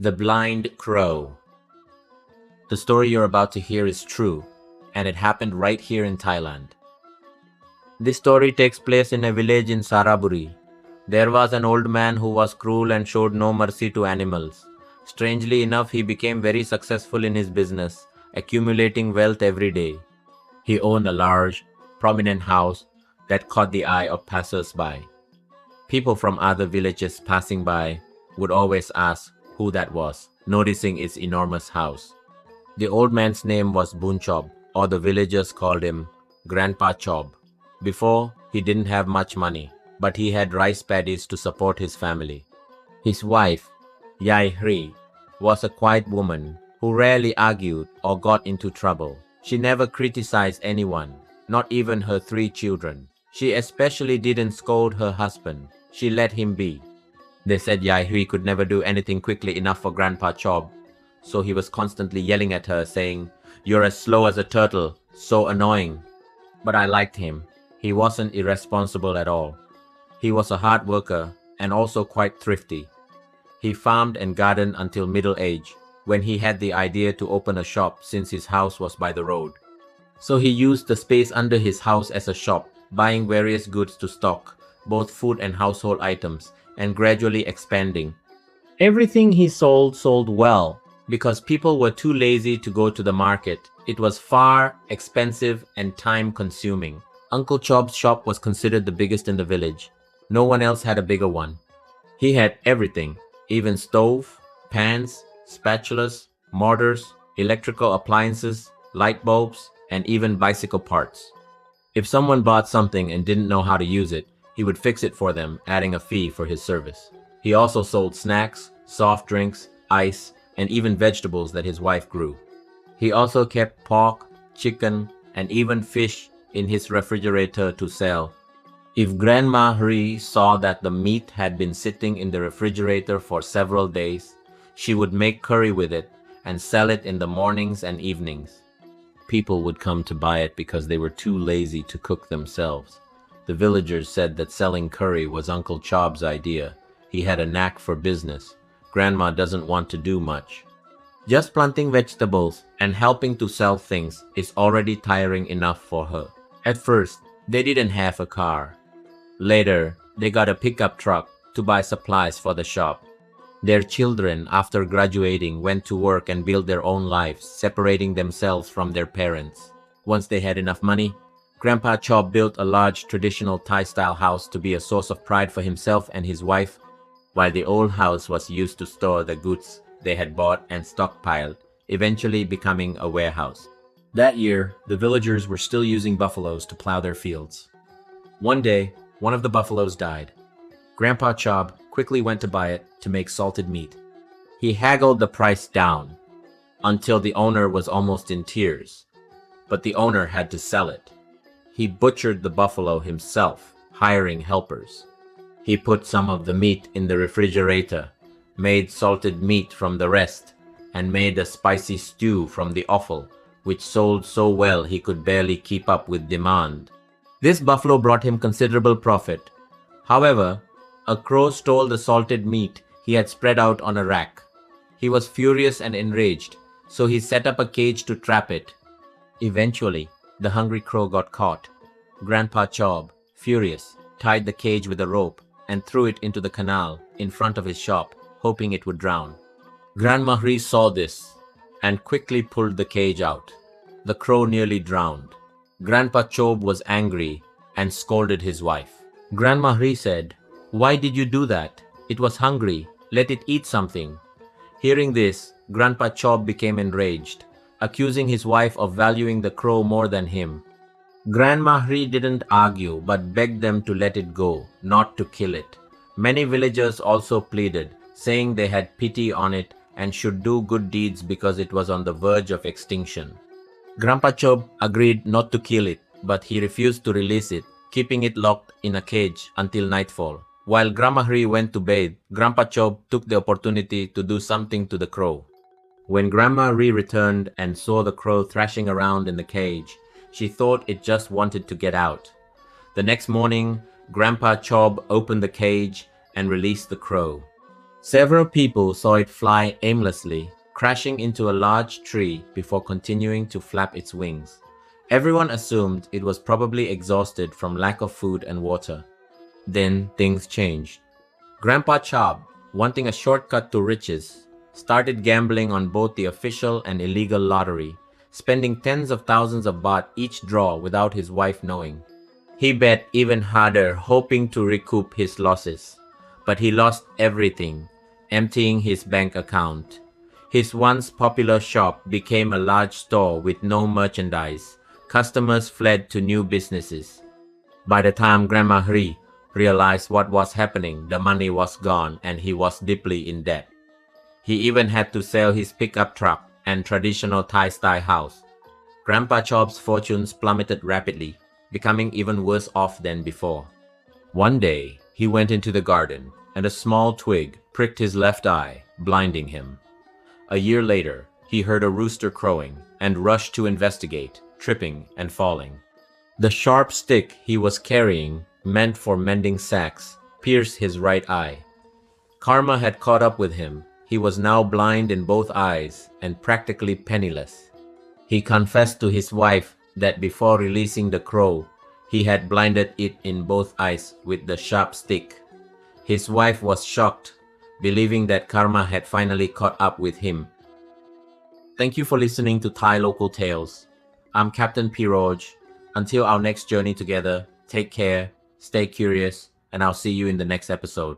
The Blind Crow. The story you're about to hear is true, and it happened right here in Thailand. This story takes place in a village in Saraburi. There was an old man who was cruel and showed no mercy to animals. Strangely enough, he became very successful in his business, accumulating wealth every day. He owned a large, prominent house that caught the eye of passers-by. People from other villages passing by would always ask who that was, noticing its enormous house. The old man's name was Chob, or the villagers called him Grandpa Chob. Before, he didn't have much money, but he had rice paddies to support his family. His wife, Hri, was a quiet woman who rarely argued or got into trouble. She never criticized anyone, not even her 3 children. She especially didn't scold her husband. She let him be. They said Hri could never do anything quickly enough for Grandpa Chob, so he was constantly yelling at her, saying, "You're as slow as a turtle, so annoying." But I liked him. He wasn't irresponsible at all. He was a hard worker and also quite thrifty. He farmed and gardened until middle age, when he had the idea to open a shop since his house was by the road. So he used the space under his house as a shop, buying various goods to stock, both food and household items, and gradually expanding. Everything he sold well, because people were too lazy to go to the market. It was far expensive and time-consuming. Uncle Chob's shop was considered the biggest in the village. No one else had a bigger one. He had everything, even stove, pans, spatulas, mortars, electrical appliances, light bulbs, and even bicycle parts. If someone bought something and didn't know how to use it, he would fix it for them, adding a fee for his service. He also sold snacks, soft drinks, ice, and even vegetables that his wife grew. He also kept pork, chicken, and even fish in his refrigerator to sell. If Grandma Hri saw that the meat had been sitting in the refrigerator for several days, she would make curry with it and sell it in the mornings and evenings. People would come to buy it because they were too lazy to cook themselves. The villagers said that selling curry was Uncle Chob's idea. He had a knack for business. Grandma doesn't want to do much. Just planting vegetables and helping to sell things is already tiring enough for her. At first, they didn't have a car. Later, they got a pickup truck to buy supplies for the shop. Their children, after graduating, went to work and built their own lives, separating themselves from their parents. Once they had enough money, Grandpa Chob built a large traditional Thai-style house to be a source of pride for himself and his wife, while the old house was used to store the goods they had bought and stockpiled, eventually becoming a warehouse. That year, the villagers were still using buffaloes to plow their fields. One day, one of the buffaloes died. Grandpa Chob quickly went to buy it to make salted meat. He haggled the price down until the owner was almost in tears, but the owner had to sell it. He butchered the buffalo himself, hiring helpers. He put some of the meat in the refrigerator, made salted meat from the rest, and made a spicy stew from the offal, which sold so well he could barely keep up with demand. This buffalo brought him considerable profit. However, a crow stole the salted meat he had spread out on a rack. He was furious and enraged, so he set up a cage to trap it. Eventually, the hungry crow got caught. Grandpa Chob, furious, tied the cage with a rope and threw it into the canal in front of his shop, hoping it would drown. Grandma Hri saw this and quickly pulled the cage out. The crow nearly drowned. Grandpa Chob was angry and scolded his wife. Grandma Hri said, "Why did you do that? It was hungry. Let it eat something." Hearing this, Grandpa Chob became enraged, accusing his wife of valuing the crow more than him. Grandma Hri didn't argue but begged them to let it go, not to kill it. Many villagers also pleaded, saying they had pity on it and should do good deeds because it was on the verge of extinction. Grandpa Chob agreed not to kill it, but he refused to release it, keeping it locked in a cage until nightfall. While Grandma Hri went to bathe, Grandpa Chob took the opportunity to do something to the crow. When Grandma Hri returned and saw the crow thrashing around in the cage, she thought it just wanted to get out. The next morning, Grandpa Chob opened the cage and released the crow. Several people saw it fly aimlessly, crashing into a large tree before continuing to flap its wings. Everyone assumed it was probably exhausted from lack of food and water. Then things changed. Grandpa Chob, wanting a shortcut to riches, started gambling on both the official and illegal lottery, spending tens of thousands of baht each draw without his wife knowing. He bet even harder, hoping to recoup his losses. But he lost everything, emptying his bank account. His once popular shop became a large store with no merchandise. Customers fled to new businesses. By the time Grandma Hri realized what was happening, the money was gone and he was deeply in debt. He even had to sell his pickup truck and traditional Thai-style house. Grandpa Chob's fortunes plummeted rapidly, becoming even worse off than before. One day, he went into the garden, and a small twig pricked his left eye, blinding him. A year later, he heard a rooster crowing and rushed to investigate, tripping and falling. The sharp stick he was carrying, meant for mending sacks, pierced his right eye. Karma had caught up with him. He was now blind in both eyes and practically penniless. He confessed to his wife that before releasing the crow, he had blinded it in both eyes with the sharp stick. His wife was shocked, believing that karma had finally caught up with him. Thank you for listening to Thai Local Tales. I'm Captain Piroj. Until our next journey together, take care, stay curious, and I'll see you in the next episode.